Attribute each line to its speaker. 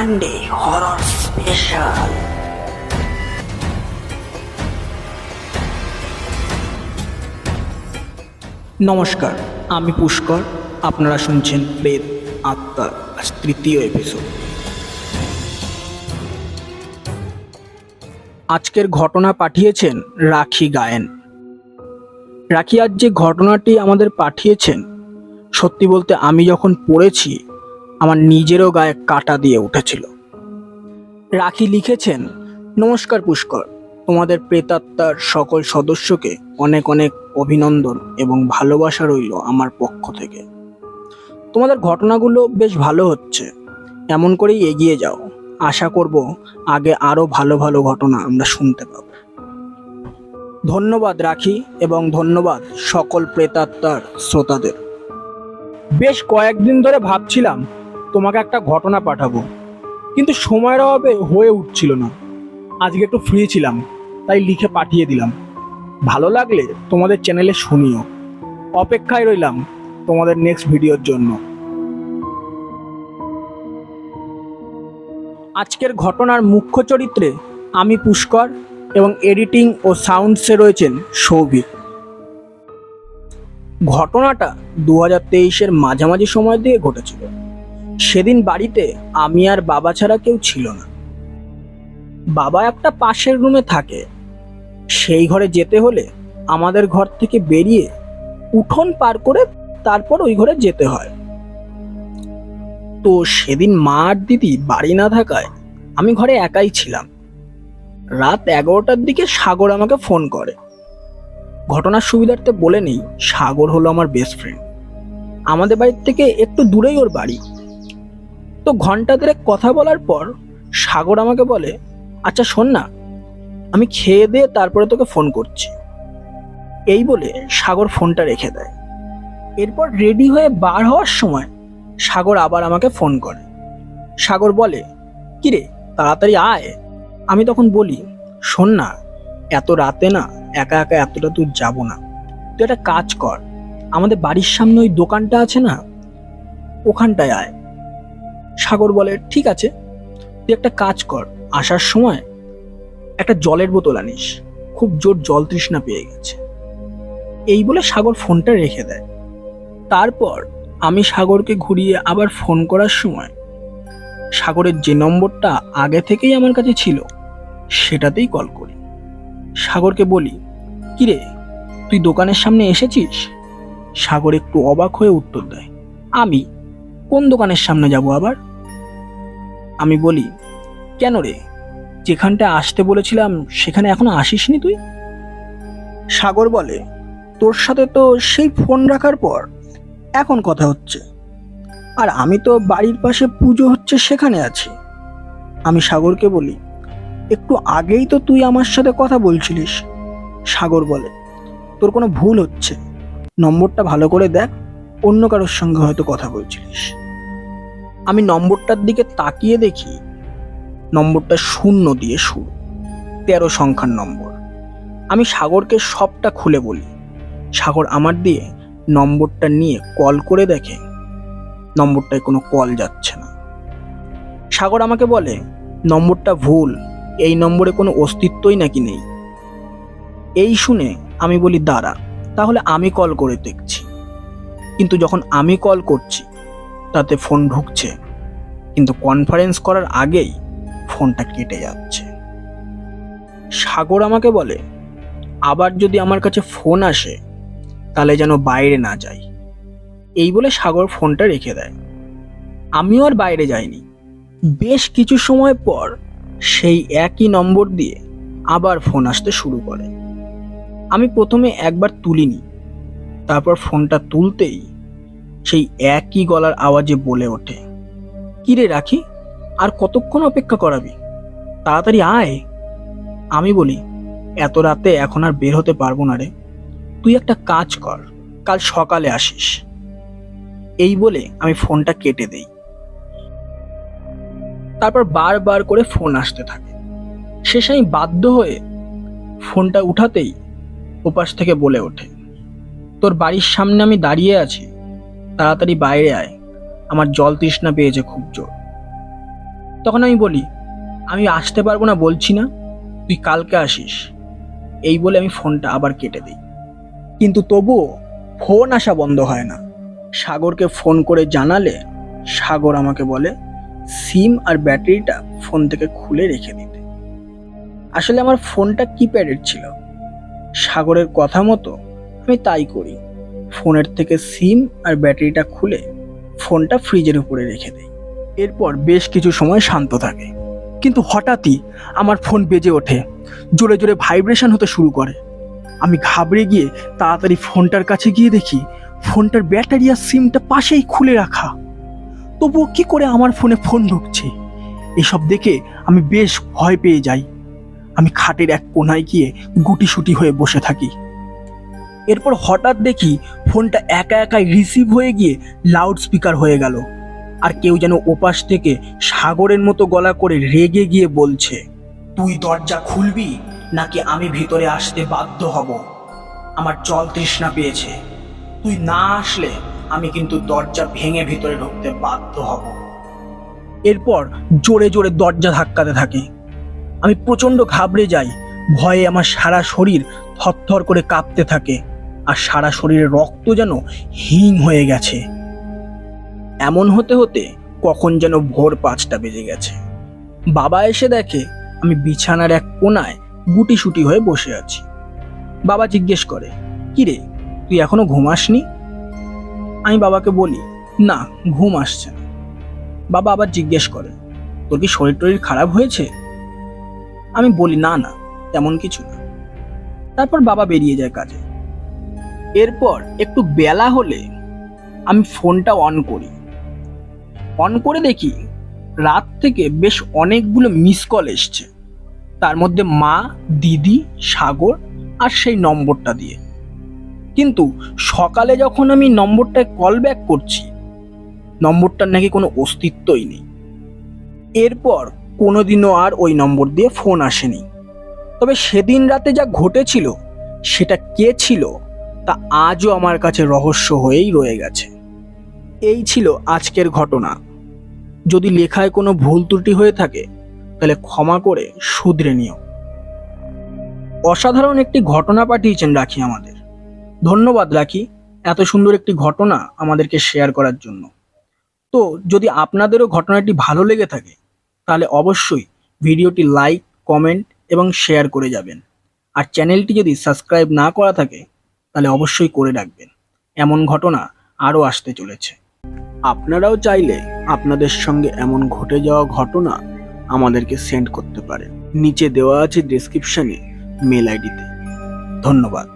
Speaker 1: Sunday horror special. নমস্কার, আমি পুষ্কর। আপনারা শুনছেন প্রেত আত্মার তৃতীয় এপিসোড। আজকের ঘটনা পাঠিয়েছেন রাখি গায়েন। রাখি আজ যে ঘটনাটি আমাদের পাঠিয়েছেন, সত্যি বলতে আমি যখন পড়েছি আমার নিজেরও গায়ে কাঁটা দিয়ে উঠেছিল। রাখি লিখেছেন, নমস্কার পুষ্কর, তোমাদের প্রেতাত্মার সকল সদস্যকে অনেক অনেক অভিনন্দন এবং ভালোবাসা রইল আমার পক্ষ থেকে। তোমাদের ঘটনাগুলো বেশ ভালো হচ্ছে, এমন করেই এগিয়ে যাও। আশা করব আগে আরো ভালো ভালো ঘটনা আমরা শুনতে পাব। ধন্যবাদ রাখি, এবং ধন্যবাদ সকল প্রেতাত্মার শ্রোতাদের। বেশ কয়েকদিন ধরে ভাবছিলাম তোমাকে একটা ঘটনা পাঠাবো, কিন্তু সময়ের অভাবে হয়ে উঠছিল না। আজকে একটু ফ্রি ছিলাম, তাই লিখে পাঠিয়ে দিলাম। ভালো লাগলে তোমাদের চ্যানেলে শুনিও। অপেক্ষায় রইলাম তোমাদের নেক্সট ভিডিওর জন্য। আজকের ঘটনার মুখ্য চরিত্রে আমি পুষ্কর, এবং এডিটিং ও সাউন্ডসে রয়েছেন সৌভিক। ঘটনাটা 2023-এর মাঝামাঝি সময় দিয়ে ঘটেছিল। সেদিন বাড়িতে আমি আর বাবা ছাড়া কেউ ছিল না। বাবা একটা পাশের রুমে থাকে। সেই ঘরে যেতে হলে আমাদের ঘর থেকে বেরিয়ে উঠোন পার করে তারপর ওই ঘরে যেতে হয়। তো সেদিন মা আর দিদি বাড়ি না থাকায় আমি ঘরে একাই ছিলাম। রাত 11টার দিকে সাগর আমাকে ফোন করে। ঘটনার সুবিধার্থে বলে নেই, সাগর হলো আমার বেস্ট ফ্রেন্ড। আমাদের বাড়ির থেকে একটু দূরেই ওর বাড়ি। তো ঘন্টা দেড়েক কথা বলার পর সাগর আমাকে বলে, আচ্ছা শোন না, আমি খেয়ে দিয়ে তারপরে তোকে ফোন করছি। এই বলে সাগর ফোনটা রেখে দেয়। এরপর রেডি হয়ে বার হওয়ার সময় সাগর আবার আমাকে ফোন করে। সাগর বলে, কিরে তাড়াতাড়ি আয়। আমি তখন বলি, শোন না, এত রাতে না একা একা এতটা দূর যাব না। তুই একটা কাজ কর, আমাদের বাড়ির সামনে ওই দোকানটা আছে না, ওখানটায় আয়। সাগর বলে, ঠিক আছে, তুই একটা কাজ কর, আসার সময় একটা জলের বোতল আনিস, খুব জোর জল তৃষ্ণা পেয়ে গেছে। এই বলে সাগর ফোনটা রেখে দেয়। তারপর আমি সাগরকে ঘুরিয়ে আবার ফোন করার সময় সাগরের যে নম্বরটা আগে থেকেই আমার কাছে ছিল সেটাতেই কল করি। সাগরকে বলি, কিরে তুই দোকানের সামনে এসেছিস? সাগর একটু অবাক হয়ে উত্তর দেয়, আমি কোন দোকানের সামনে যাব আবার? আমি বলি, কেন রে, যেখানটা আসতে বলেছিলাম সেখানে এখনো আসিসনি তুই? সাগর বলে, তোর সাথে তো সেই ফোন রাখার পর এখন কথা হচ্ছে, আর আমি তো বাড়ির পাশে পুজো হচ্ছে সেখানে আছি। আমি সাগরকে বলি, একটু আগেই তো তুই আমার সাথে কথা বলছিলিস। সাগর বলে, তোর কোনো ভুল হচ্ছে, নম্বরটা ভালো করে দেখ, অন্য কারোর সঙ্গে হয়তো কথা বলছিলিস। আমি নম্বরটার দিকে তাকিয়ে দেখি নম্বরটা 0 দিয়ে শুরু, 13 সংখ্যার নম্বর। আমি সাগরকে সবটা খুলে বলি। সাগর আমার দিয়ে নম্বরটা নিয়ে কল করে দেখে নম্বরটায় কোনো কল যাচ্ছে না। সাগর আমাকে বলে, নম্বরটা ভুল, এই নম্বরে কোনো অস্তিত্বই নাকি নেই। এই শুনে আমি বলি, দাঁড়া, তাহলে আমি কল করে দেখছি। কিন্তু যখন আমি কল করছি তাতে ফোন ঢুকছে, কিন্তু কনফারেন্স করার আগেই ফোনটা কেটে যাচ্ছে। সাগর আমাকে বলে, আবার যদি আমার কাছে ফোন আসে তাহলে যেন বাইরে না যাই। এই বলে সাগর ফোনটা রেখে দেয়। আমিও আর বাইরে যাইনি। বেশ কিছু সময় পর সেই একই নম্বর দিয়ে আবার ফোন আসতে শুরু করে। আমি প্রথমে একবার তুলিনি, তারপর ফোনটা তুলতেই সেই একই গলার আওয়াজে বলে ওঠে, কিরে রাখি, আর কতক্ষণ অপেক্ষা করাবি, তাড়াতাড়ি আয়। আমি বলি, এত রাতে এখন আর বের হতে পারবো না রে, তুই একটা কাজ কর, কাল সকালে আসিস। এই বলে আমি ফোনটা কেটে দেই। তারপর বারবার করে ফোন আসতে থাকে। শেষে আমি বাধ্য হয়ে ফোনটা উঠাতেই ওপাশ থেকে বলে ওঠে, তোর বাড়ির সামনে আমি দাঁড়িয়ে আছি, তাড়াতাড়ি বাইরে আয়, আমার জল তৃষ্ণা পেয়েছে খুব জোর। তখন আমি বলি, আমি আসতে পারবো না বলছি না, তুই কালকে আসিস। এই বলে আমি ফোনটা আবার কেটে দিই। কিন্তু তবুও ফোন আসা বন্ধ হয় না। সাগরকে ফোন করে জানালে সাগর আমাকে বলে সিম আর ব্যাটারিটা ফোন থেকে খুলে রেখে দিতে। আসলে আমার ফোনটা কিপ্যাডের ছিল। সাগরের কথা মতো আমি তাই করি, ফোনের থেকে সিম আর ব্যাটারিটা খুলে ফোনটা ফ্রিজের উপরে রেখে দেই। এরপর বেশ কিছু সময় শান্ত থাকে, কিন্তু হঠাৎই আমার ফোন বেজে ওঠে, জোরে জোরে ভাইব্রেশন হতে শুরু করে। আমি ঘাবড়ে গিয়ে তাড়াতাড়ি ফোনটার কাছে গিয়ে দেখি ফোনটার ব্যাটারি আর সিমটা পাশেই খুলে রাখা। তবুও কি করে আমার ফোনে ফোন ঢুকছে, এসব দেখে আমি বেশ ভয় পেয়ে যাই। আমি খাটের এক কোনায় গিয়ে গুটিসুটি হয়ে বসে থাকি। এরপর হঠাৎ দেখি ফোনটা একা একাই রিসিভ হয়ে গিয়ে লাউড স্পিকার হয়ে গেল, আর কেউ যেন ওপাশ থেকে সাগরের মতো গলা করে রেগে গিয়ে বলছে, তুই দরজা খুলবি নাকি আমি ভিতরে আসতে বাধ্য হব? আমার জল তৃষ্ণা পেয়েছে, তুই না আসলে আমি কিন্তু দরজা ভেঙে ভিতরে ঢুকতে বাধ্য হব। এরপর জোরে জোরে দরজা ধাক্কাতে থাকে। আমি প্রচণ্ড ঘাবড়ে যাই, ভয়ে আমার সারা শরীর থরথর করে কাঁপতে থাকে, আর সারা শরীরে রক্ত যেন হিম হয়ে গেছে। এমন হতে হতে কখন যেন ভোর 5টা বেজে গেছে। বাবা এসে দেখে আমি বিছানার এক কোনায় গুটিসুটি হয়ে বসে আছি। বাবা জিজ্ঞেস করে, কিরে তুই এখনো ঘুমাসনি? আমি বাবাকে বলি, না ঘুম আসছে না। বাবা আবার জিজ্ঞেস করে, তোর কি শরীর টরীর খারাপ হয়েছে? আমি বলি, না না তেমন কিছু না। তারপর বাবা বেরিয়ে যায় কাজে। এরপর একটু বেলা হলে আমি ফোনটা অন করি। অন করে দেখি রাত থেকে বেশ অনেকগুলো মিস কল এসছে, তার মধ্যে মা, দিদি, সাগর আর সেই নম্বরটা দিয়ে। কিন্তু সকালে যখন আমি নম্বরটায় কল ব্যাক করছি, নম্বরটার নাকি কোনো অস্তিত্বই নেই। এরপর কোনোদিনও আর ওই নম্বর দিয়ে ফোন আসেনি। তবে সেদিন রাতে যা ঘটেছিল সেটা কে ছিল তা আজও আমার কাছে রহস্য হয়েই রয়ে গেছে। এই ছিল আজকের ঘটনা। যদি লেখায় কোনো ভুল ত্রুটি হয়ে থাকে তাহলে ক্ষমা করে শুধরে নিও। অসাধারণ একটি ঘটনা পাঠিয়েছেন রাখি আমাদের। ধন্যবাদ রাখি, এত সুন্দর একটি ঘটনা আমাদেরকে শেয়ার করার জন্য। তো যদি আপনাদেরও ঘটনাটি ভালো লেগে থাকে তাহলে অবশ্যই ভিডিওটি লাইক, কমেন্ট এবং শেয়ার করে যাবেন। আর চ্যানেলটি যদি সাবস্ক্রাইব না করা থাকে তাহলে অবশ্যই করে রাখবেন, এমন ঘটনা আরও আসতে চলেছে। আপনারাও চাইলে আপনাদের সঙ্গে এমন ঘটে যাওয়া ঘটনা আমাদেরকে সেন্ড করতে পারেন, নিচে দেওয়া আছে ডেসক্রিপশনে মেল আইডিতে। ধন্যবাদ।